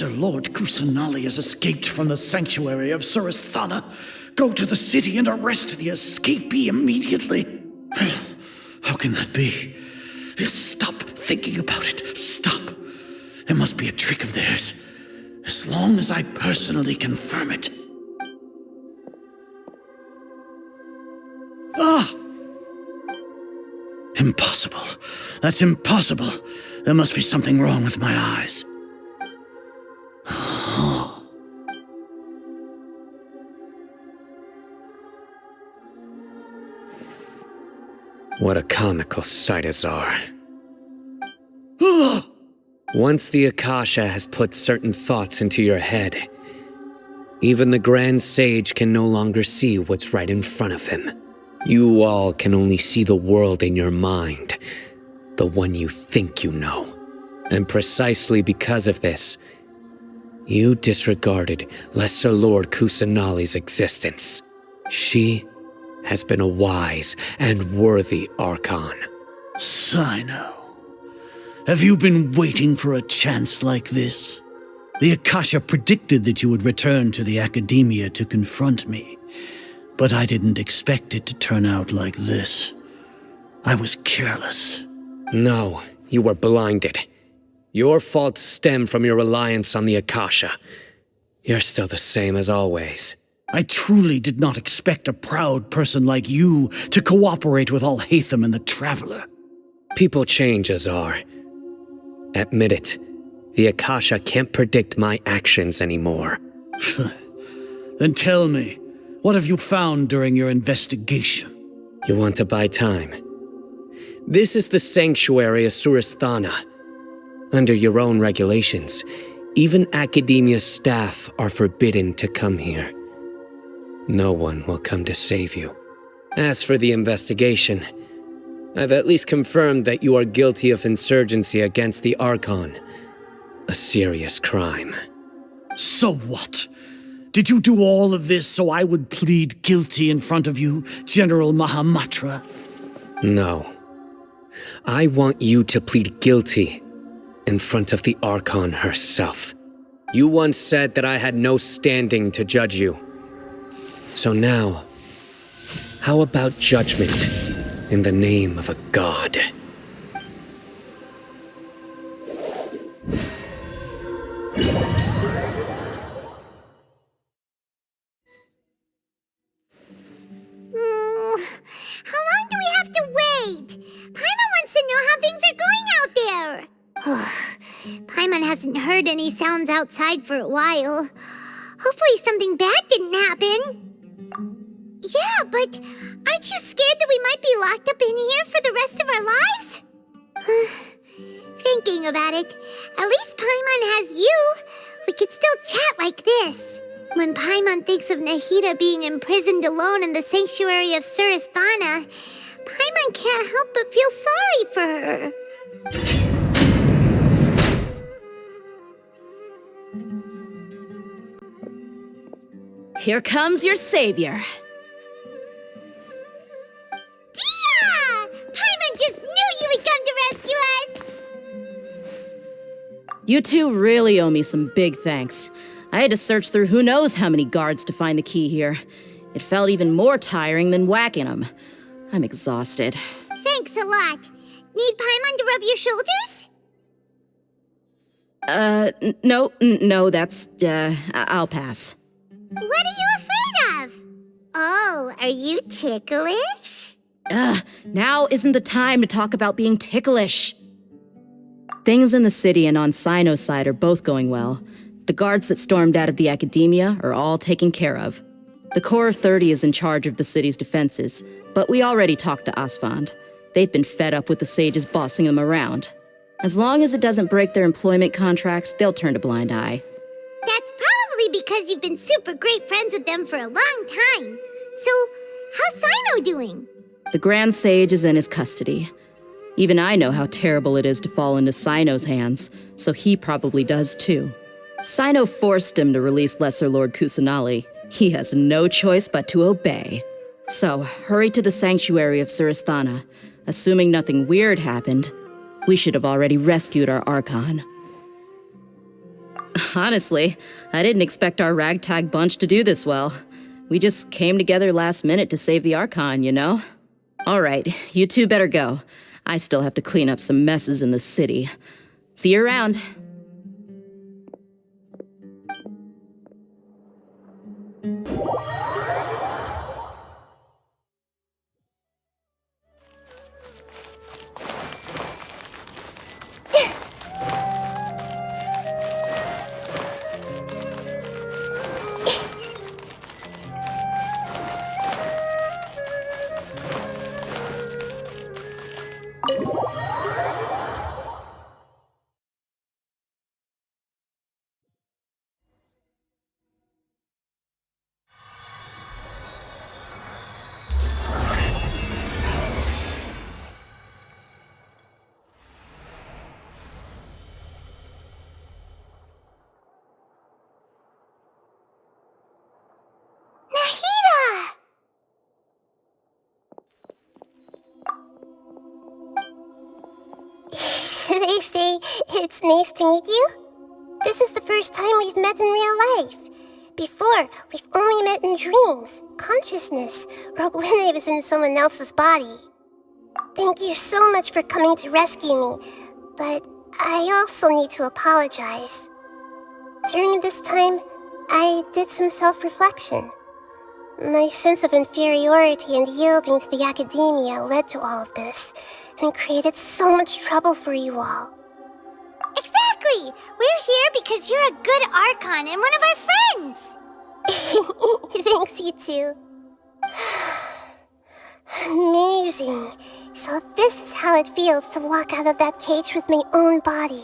Lesser Lord Kusanali has escaped from the sanctuary of Surasthana. Go to the city and arrest the escapee immediately. How can that be? Stop thinking about it. Stop. It must be a trick of theirs. As long as I personally confirm it. Ah! Impossible. That's impossible. There must be something wrong with my eyes. What a comical sight, Azar. Once the Akasha has put certain thoughts into your head, even the Grand Sage can no longer see what's right in front of him. You all can only see the world in your mind, the one you think you know. And precisely because of this, you disregarded Lesser Lord Kusanali's existence. She has been a wise and worthy Archon. Cyno, have you been waiting for a chance like this? The Akasha predicted that you would return to the Academia to confront me, but I didn't expect it to turn out like this. I was careless. No, you were blinded. Your faults stem from your reliance on the Akasha. You're still the same as always. I truly did not expect a proud person like you to cooperate with Alhaitham and the Traveler. People change, Azar. Admit it. The Akasha can't predict my actions anymore. Then tell me, what have you found during your investigation? You want to buy time? This is the sanctuary of Surasthana. Under your own regulations, even Academia staff are forbidden to come here. No one will come to save you. As for the investigation, I've at least confirmed that you are guilty of insurgency against the Archon. A serious crime. So what? Did you do all of this so I would plead guilty in front of you, General Mahamatra? No. I want you to plead guilty in front of the Archon herself. You once said that I had no standing to judge you. So now, how about judgment in the name of a god? How long do we have to wait? Paimon wants to know how things are going out there. Paimon hasn't heard any sounds outside for a while. Hopefully something bad didn't happen. Yeah, but aren't you scared that we might be locked up in here for the rest of our lives? Thinking about it, at least Paimon has you. We could still chat like this. When Paimon thinks of Nahida being imprisoned alone in the sanctuary of Surasthana, Paimon can't help but feel sorry for her. Here comes your savior. Dehya! Paimon just knew you would come to rescue us! You two really owe me some big thanks. I had to search through who knows how many guards to find the key here. It felt even more tiring than whacking them. I'm exhausted. Thanks a lot. Need Paimon to rub your shoulders? No, that's, I'll pass. What are you afraid of? Oh, are you ticklish? Now isn't the time to talk about being ticklish. Things in the city and on Cyno's side are both going well. The guards that stormed out of the Academia are all taken care of. The Corps of 30 is in charge of the city's defenses, but we already talked to Asfand. They've been fed up with the sages bossing them around. As long as it doesn't break their employment contracts, they'll turn a blind eye. That's probably because you've been super great friends with them for a long time. So, how's Cyno doing? The Grand Sage is in his custody. Even I know how terrible it is to fall into Cyno's hands, so he probably does too. Cyno forced him to release Lesser Lord Kusanali. He has no choice but to obey. So, hurry to the sanctuary of Surasthana. Assuming nothing weird happened, we should have already rescued our Archon. Honestly, I didn't expect our ragtag bunch to do this well. We just came together last minute to save the Archon, you know? All right, you two better go. I still have to clean up some messes in the city. See you around. Nahida! Should I say it's nice to meet you? This is the first time we've met in real life. Before, we've only met in dreams, consciousness, or when I was in someone else's body. Thank you so much for coming to rescue me, but I also need to apologize. During this time, I did some self-reflection. My sense of inferiority and yielding to the academia led to all of this, and created so much trouble for you all. Exactly! We're here because you're a good Archon and one of our friends! Thanks, you two. Amazing. So this is how it feels to walk out of that cage with my own body.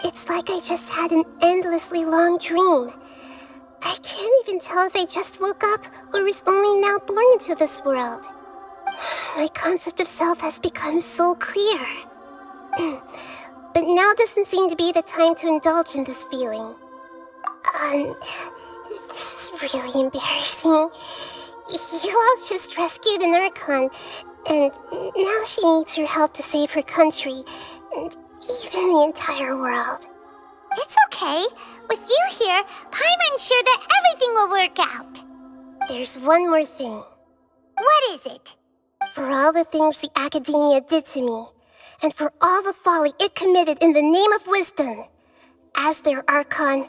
It's like I just had an endlessly long dream. I can't even tell if I just woke up or was only now born into this world. My concept of self has become so clear. But now doesn't seem to be the time to indulge in this feeling. This is really embarrassing. You all just rescued an Archon, and now she needs your help to save her country, and even the entire world. It's okay. With you here, Paimon's sure that everything will work out. There's one more thing. What is it? For all the things the Academia did to me, and for all the folly it committed in the name of wisdom, as their Archon,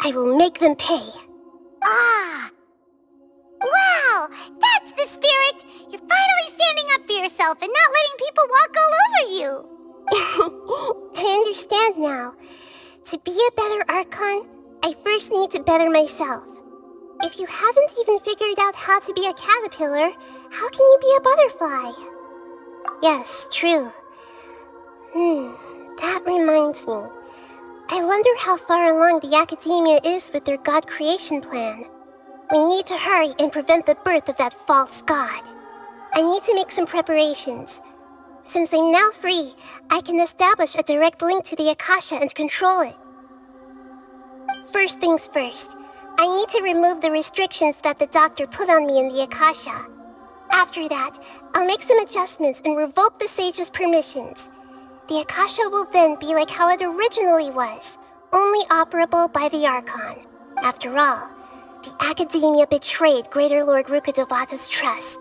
I will make them pay. Ah! Wow! That's the spirit! You're finally standing up for yourself and not letting people walk all over you! I understand now. To be a better Archon, I first need to better myself. If you haven't even figured out how to be a caterpillar, how can you be a butterfly? Yes, true. That reminds me. I wonder how far along the Academia is with their god creation plan. We need to hurry and prevent the birth of that false god. I need to make some preparations. Since I'm now free, I can establish a direct link to the Akasha and control it. First things first, I need to remove the restrictions that the doctor put on me in the Akasha. After that, I'll make some adjustments and revoke the sage's permissions. The Akasha will then be like how it originally was, only operable by the Archon. After all, the Academia betrayed Greater Lord Rukkhadevata's trust.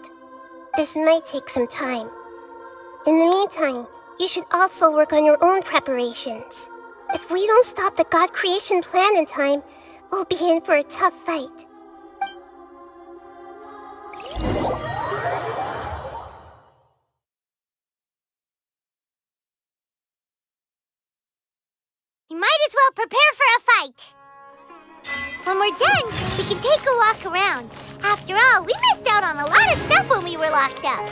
This might take some time. In the meantime, you should also work on your own preparations. If we don't stop the god creation plan in time, we'll be in for a tough fight. We might as well prepare for a fight. When we're done, we can take a walk around. After all, we missed out on a lot of stuff when we were locked up.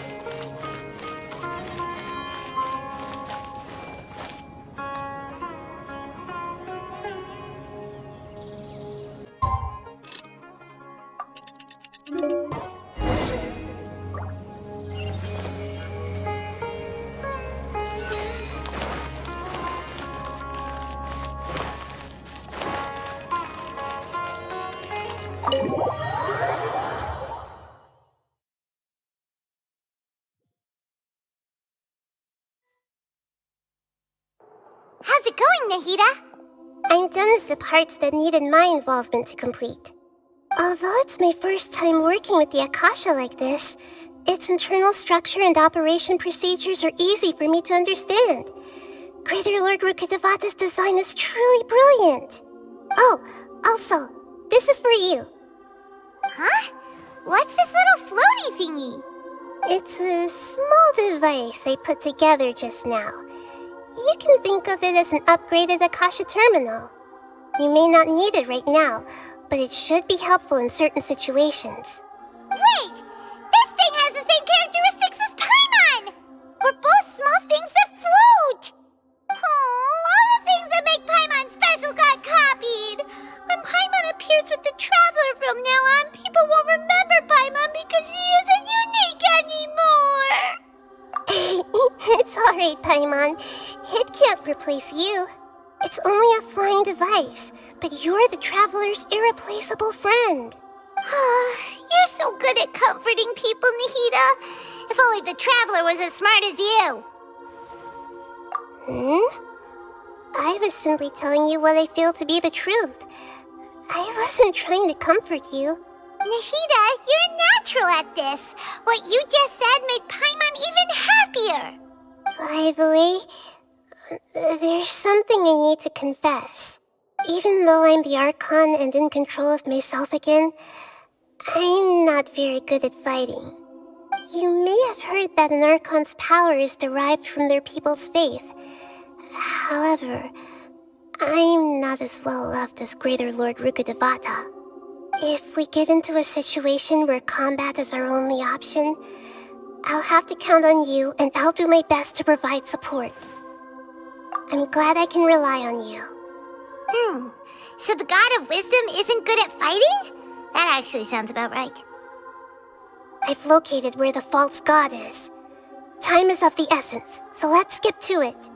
How's it going, Nahida? I'm done with the parts that needed my involvement to complete. Although it's my first time working with the Akasha like this, its internal structure and operation procedures are easy for me to understand. Greater Lord Rukkhadevata's design is truly brilliant. Oh, also, this is for you. Huh? What's this little floaty thingy? It's a small device I put together just now. You can think of it as an upgraded Akasha terminal. You may not need it right now, but it should be helpful in certain situations. Wait! This thing has the same characteristics as Paimon! We're both small things that float! Oh, all the things that make Paimon special got copied! When Paimon appears with the Traveler from now on, people won't remember Paimon because she isn't unique anymore! It's alright, Paimon. It can't replace you. It's only a flying device, but you're the Traveler's irreplaceable friend. You're so good at comforting people, Nahida. If only the Traveler was as smart as you. I was simply telling you what I feel to be the truth. I wasn't trying to comfort you. Nahida, you're natural at this. What you just said made Paimon even happier. By the way, there's something I need to confess. Even though I'm the Archon and in control of myself again, I'm not very good at fighting. You may have heard that an Archon's power is derived from their people's faith. However, I'm not as well loved as Greater Lord Rukkhadevata. If we get into a situation where combat is our only option, I'll have to count on you, and I'll do my best to provide support. I'm glad I can rely on you. So the God of Wisdom isn't good at fighting? That actually sounds about right. I've located where the false god is. Time is of the essence, so let's skip to it.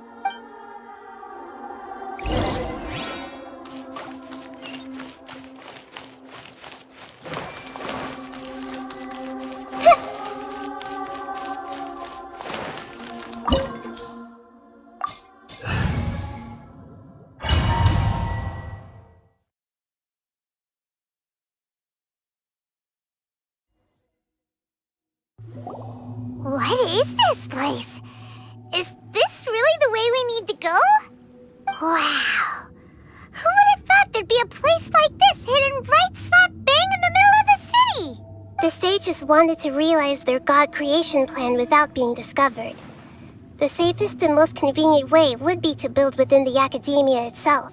What is this place? Is this really the way we need to go? Wow. Who would have thought there'd be a place like this hidden right slap bang in the middle of the city? The sages wanted to realize their god creation plan without being discovered. The safest and most convenient way would be to build within the academia itself.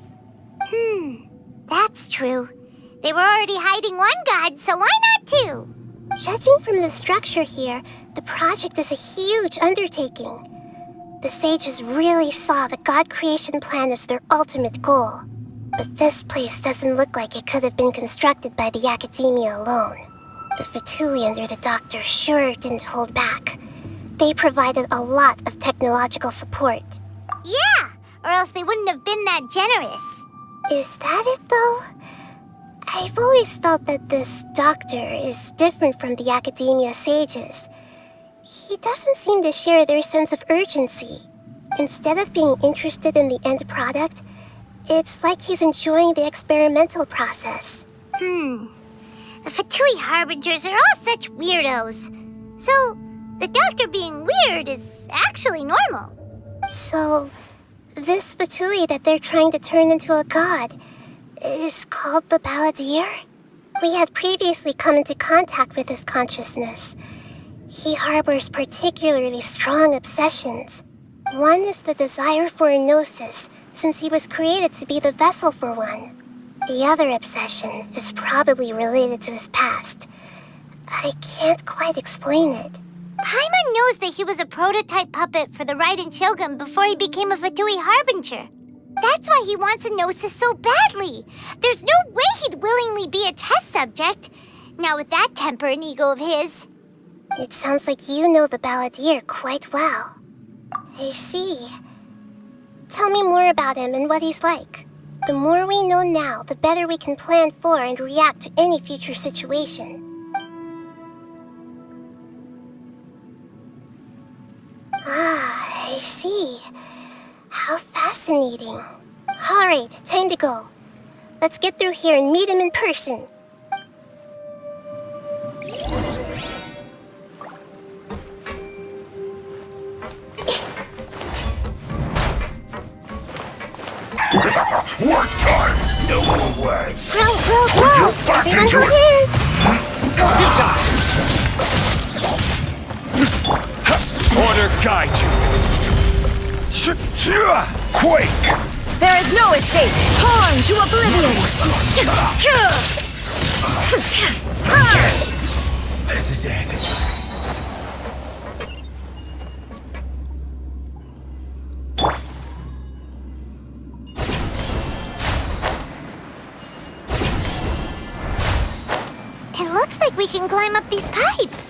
That's true. They were already hiding one god, so why not two? Judging from the structure here, the project is a huge undertaking. The sages really saw the god creation plan as their ultimate goal. But this place doesn't look like it could have been constructed by the academia alone. The Fatui under the doctor sure didn't hold back. They provided a lot of technological support. Yeah, or else they wouldn't have been that generous. Is that it, though? I've always felt that this doctor is different from the academia sages. He doesn't seem to share their sense of urgency. Instead of being interested in the end product, it's like he's enjoying the experimental process. The Fatui Harbingers are all such weirdos. So, the doctor being weird is actually normal. So, this Fatui that they're trying to turn into a god is called the Balladeer? We had previously come into contact with his consciousness. He harbors particularly strong obsessions. One is the desire for a gnosis, since he was created to be the vessel for one. The other obsession is probably related to his past. I can't quite explain it. Paimon knows that he was a prototype puppet for the Raiden Shogun before he became a Fatui Harbinger. That's why he wants a gnosis so badly. There's no way he'd willingly be a test subject. Now with that temper and ego of his. It sounds like you know the Balladeer quite well. I see. Tell me more about him and what he's like. The more we know now, the better we can plan for and react to any future situation. I see. How fascinating. Alright, time to go. Let's get through here and meet him in person. Work time! No more words! Grow! You're back Everyone into hold it! hands! Order guide you! Quake! There is no escape! Torn to oblivion! Yes! This is it. It looks like we can climb up these pipes.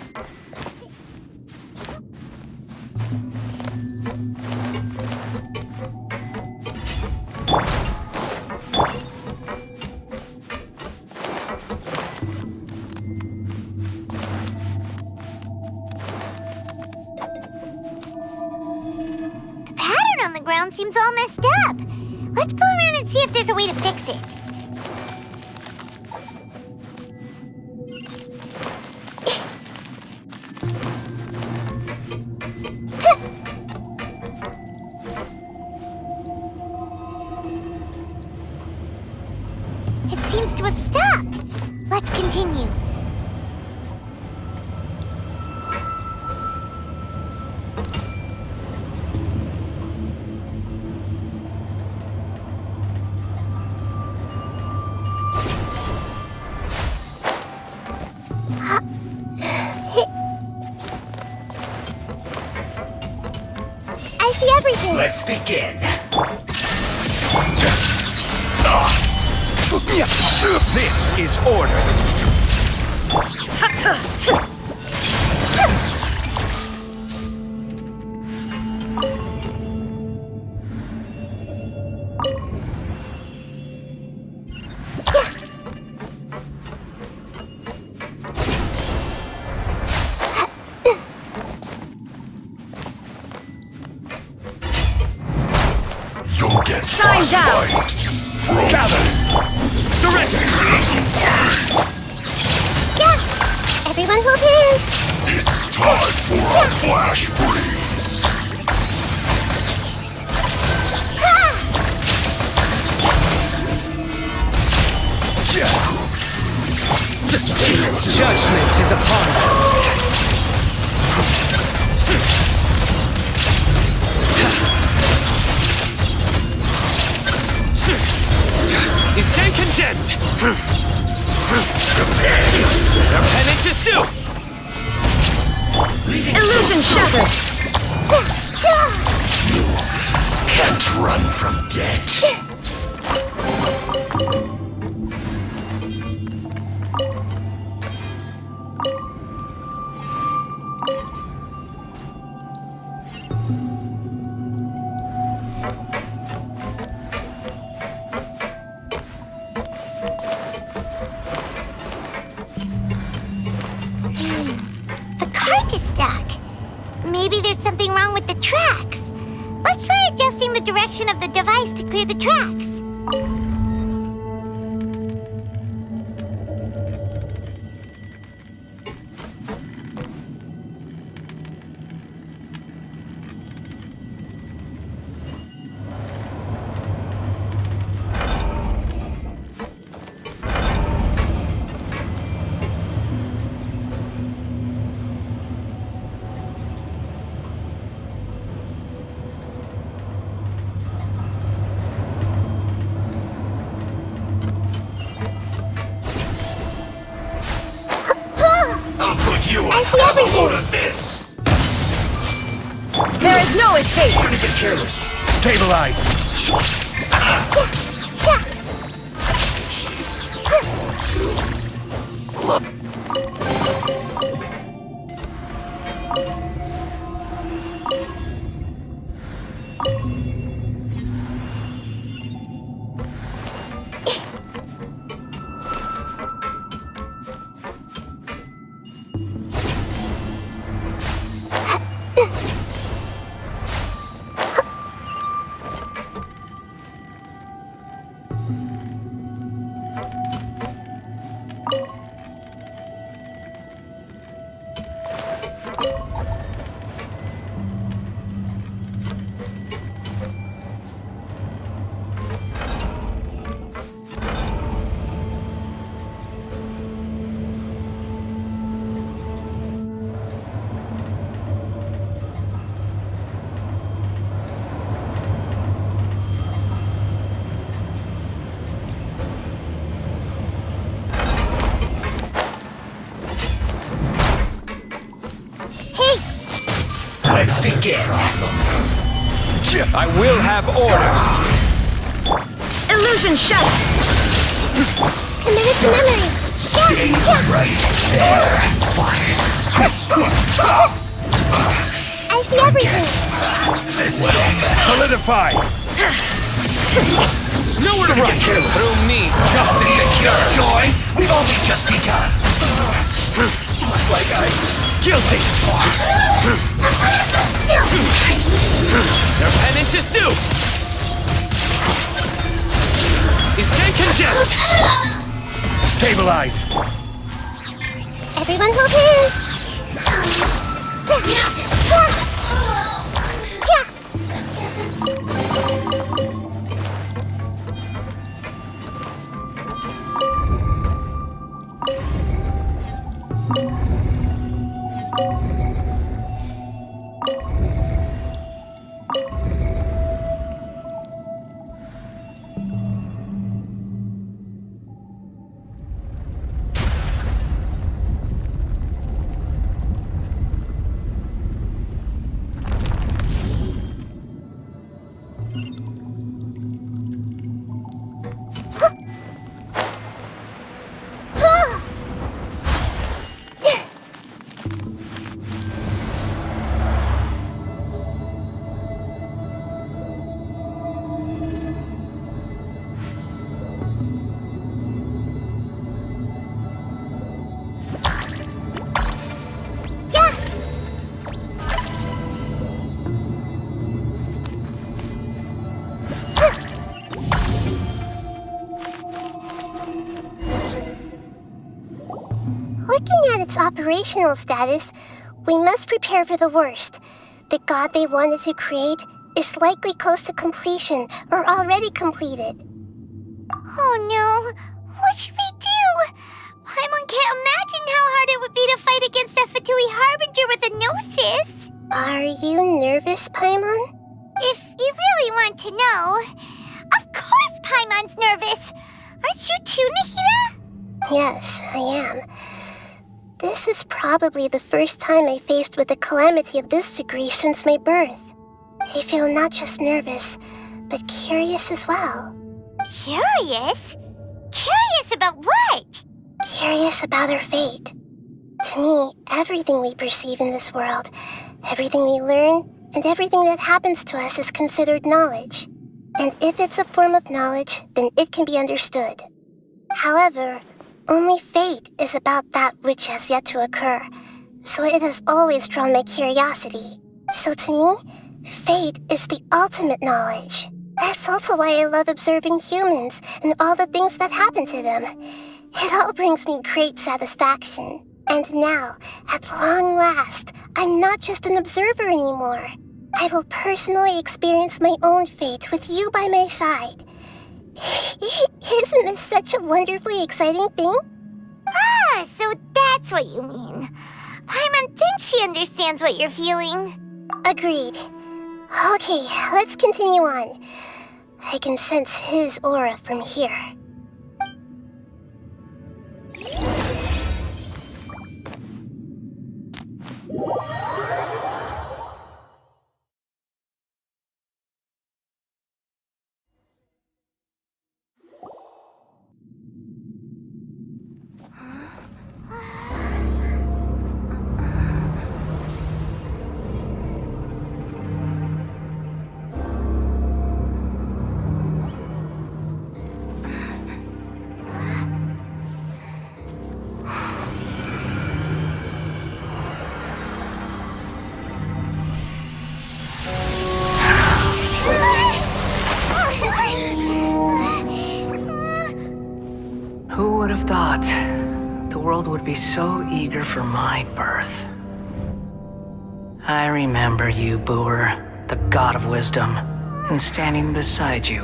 The pattern on the ground seems all messed up. Let's go around and see if there's a way to fix it. It seems to have stopped. Let's continue. I see everything! Let's begin. This is order. You'll get Shine down! Gather! Surrender! Yeah! Everyone hold hands! It's time for a flash freeze! Ah! Judgment is upon you. You stand condemned! Their penance is due! Illusion shattered! Can't run from death. The cart is stuck. Maybe there's something wrong with the tracks. Let's try adjusting the direction of the device to clear the tracks. I'll put you I on see top of a everything. load of this! There is no escape! Shouldn't get careless. Stabilize! begin. I will have order. Illusion shut. Committed to memory. Stay right there. I see everything. This is it. Solidify. Nowhere to run. Through me, justice and joy. We've only just begun. Looks like I'm guilty. Your penance is due. Is stay condemned. Stabilize. Everyone hold hands. Looking at its operational status, we must prepare for the worst. The god they wanted to create is likely close to completion or already completed. Oh no, what should we do? Paimon can't imagine how hard it would be to fight against a Fatui Harbinger with a Gnosis. Are you nervous, Paimon? If you really want to know, of course Paimon's nervous. Aren't you too, Nahida? Yes, I am. This is probably the first time I faced with a calamity of this degree since my birth. I feel not just nervous, but curious as well. Curious? Curious about what? Curious about our fate. To me, everything we perceive in this world, everything we learn, and everything that happens to us is considered knowledge. And if it's a form of knowledge, then it can be understood. However, only fate is about that which has yet to occur, so it has always drawn my curiosity. So to me, fate is the ultimate knowledge. That's also why I love observing humans and all the things that happen to them. It all brings me great satisfaction. And now, at long last, I'm not just an observer anymore. I will personally experience my own fate with you by my side. Isn't this such a wonderfully exciting thing? Ah, so that's what you mean. Paimon thinks she understands what you're feeling. Agreed. Okay, let's continue on. I can sense his aura from here. Who would have thought the world would be so eager for my birth? I remember you, Booer, the god of wisdom, and standing beside you,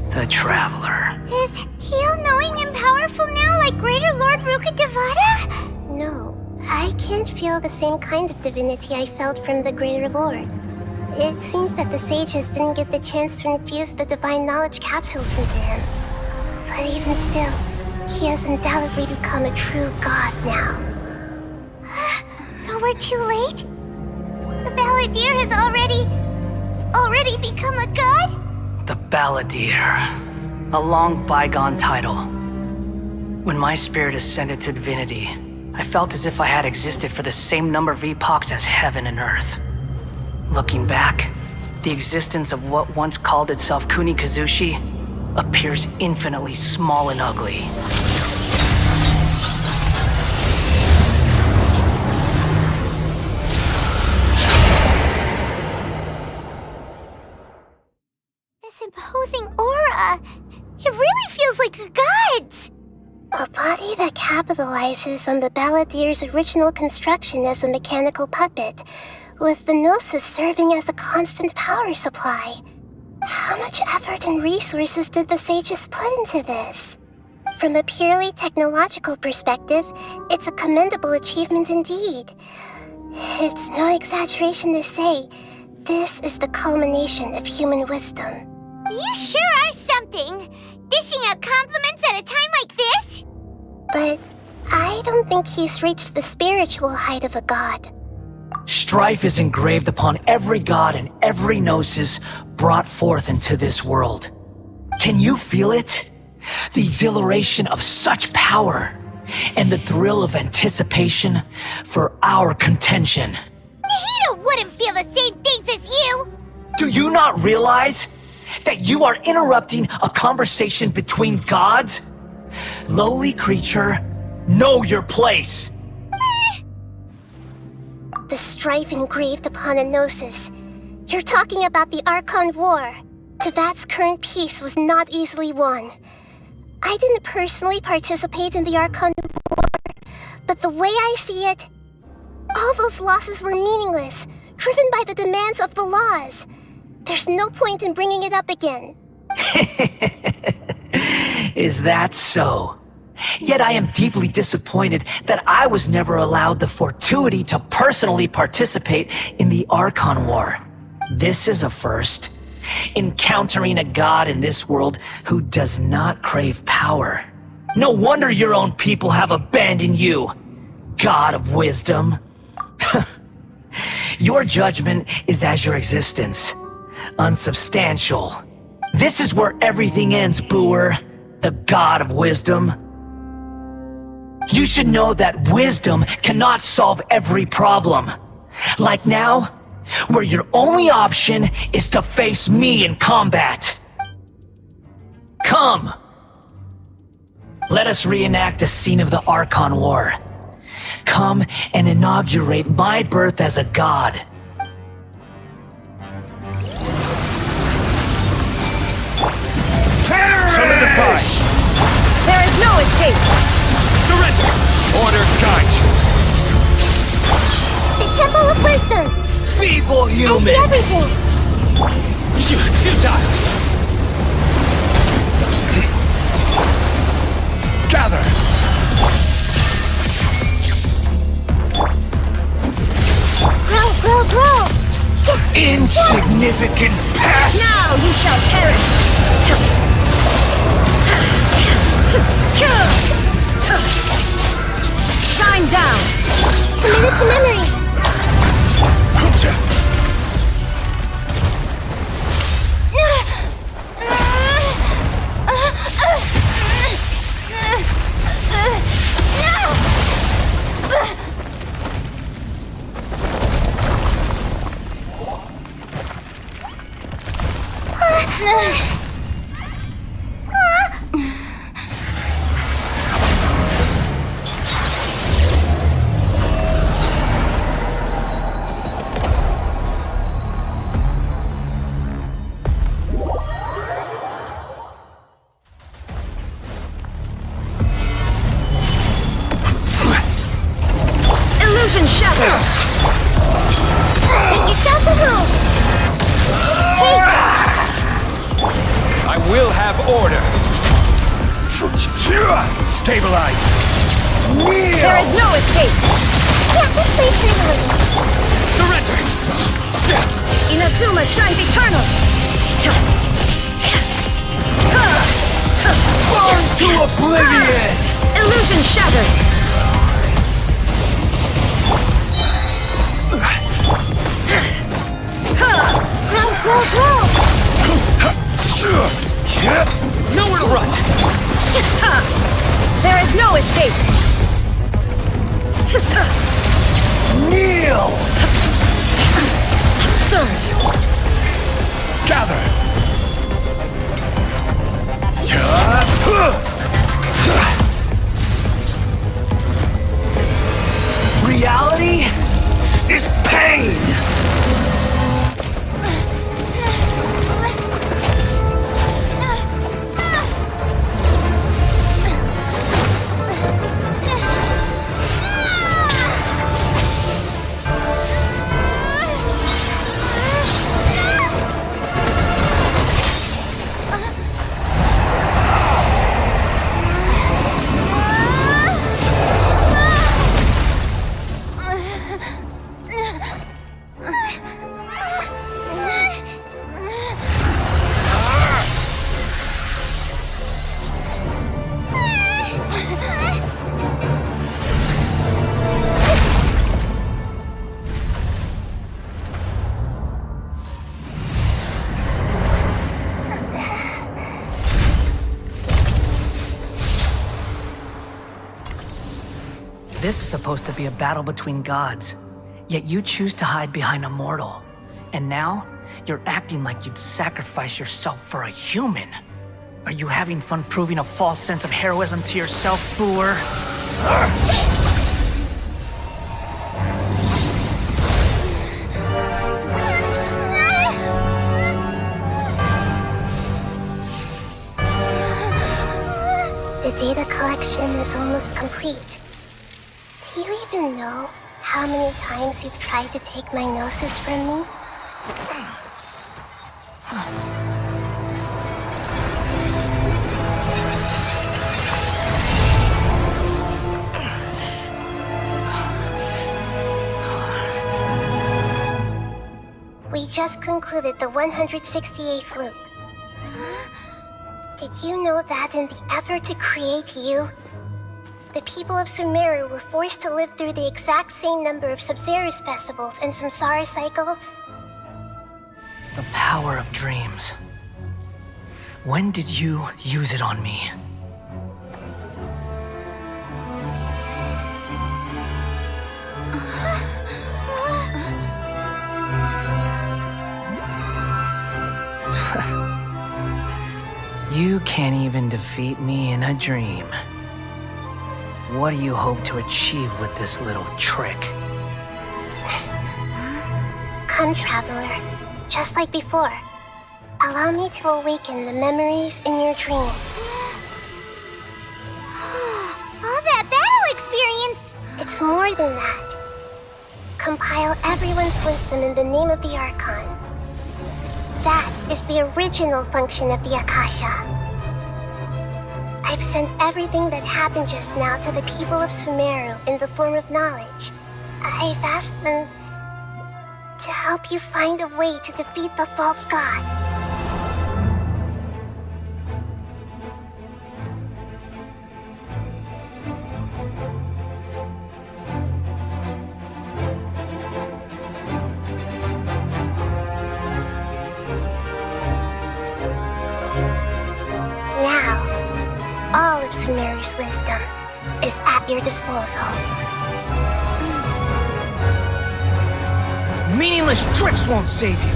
the traveler. Is he all-knowing and powerful now like Greater Lord Rukkhadevata? No, I can't feel the same kind of divinity I felt from the Greater Lord. It seems that the sages didn't get the chance to infuse the divine knowledge capsules into him. But even still, he has undoubtedly become a true god now. So we're too late? The Bell Balladeer has already become a god? The Balladeer. A long bygone title. When my spirit ascended to divinity, I felt as if I had existed for the same number of epochs as heaven and earth. Looking back, the existence of what once called itself Kunikazushi appears infinitely small and ugly. This imposing aura, it really feels like a god's. A body that capitalizes on the Balladeer's original construction as a mechanical puppet, with the Gnosis serving as a constant power supply. How much effort and resources did the sages put into this? From a purely technological perspective, it's a commendable achievement indeed. It's no exaggeration to say, this is the culmination of human wisdom. You sure are something, dishing out compliments at a time like this? But I don't think he's reached the spiritual height of a god. Strife is engraved upon every god and every gnosis brought forth into this world. Can you feel it? The exhilaration of such power, and the thrill of anticipation for our contention. Nahida wouldn't feel the same things as you! Do you not realize that you are interrupting a conversation between gods? Lowly creature, know your place! The strife engraved upon a gnosis. You're talking about the Archon War. Tevat's current peace was not easily won. I didn't personally participate in the Archon War, but the way I see it, all those losses were meaningless, driven by the demands of the laws. There's no point in bringing it up again. Is that so? Yet I am deeply disappointed that I was never allowed the fortuity to personally participate in the Archon War. This is a first. Encountering a god in this world who does not crave power. No wonder your own people have abandoned you, God of wisdom. Your judgment is as your existence, unsubstantial. This is where everything ends, Booer, the God of wisdom. You should know that wisdom cannot solve every problem. Like now, where your only option is to face me in combat. Come! Let us reenact a scene of the Archon War. Come and inaugurate my birth as a god. Solidify! There is no escape! Surrender! Order guide you! The Temple of Wisdom! Feeble I human! see everything! Futile! Gather! Grow! Insignificant pest! Now you shall perish! Shine down! Committed to memory! Illusion shattered! Make yourselves a room! I will have order! Stabilize! There is no escape! Can't this place freely? Surrender! Inazuma shines eternal! Burn to oblivion! Illusion shattered! will! Gather! Reality is pain! This is supposed to be a battle between gods, yet you choose to hide behind a mortal. And now, you're acting like you'd sacrifice yourself for a human. Are you having fun proving a false sense of heroism to yourself, Boor? The data collection is almost complete. Do you even know how many times you've tried to take my gnosis from me? We just concluded the 168th loop. Did you know that in the effort to create you, the people of Sumeru were forced to live through the exact same number of Sub-Zerus festivals and samsara cycles? The power of dreams. When did you use it on me? You can't even defeat me in a dream. What do you hope to achieve with this little trick? Come, Traveler. Just like before. Allow me to awaken the memories in your dreams. All that battle experience! It's more than that. Compile everyone's wisdom in the name of the Archon. That is the original function of the Akasha. I've sent everything that happened just now to the people of Sumeru in the form of knowledge. I've asked them to help you find a way to defeat the false god. All of Sumeru's wisdom is at your disposal. Meaningless tricks won't save you!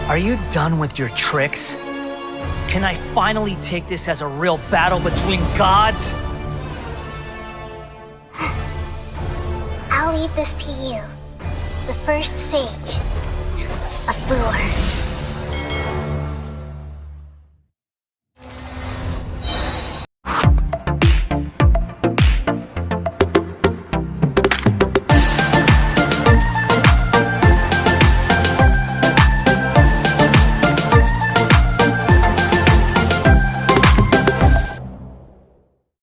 Are you done with your tricks? Can I finally take this as a real battle between gods? I'll leave this to you, the first sage of Boor.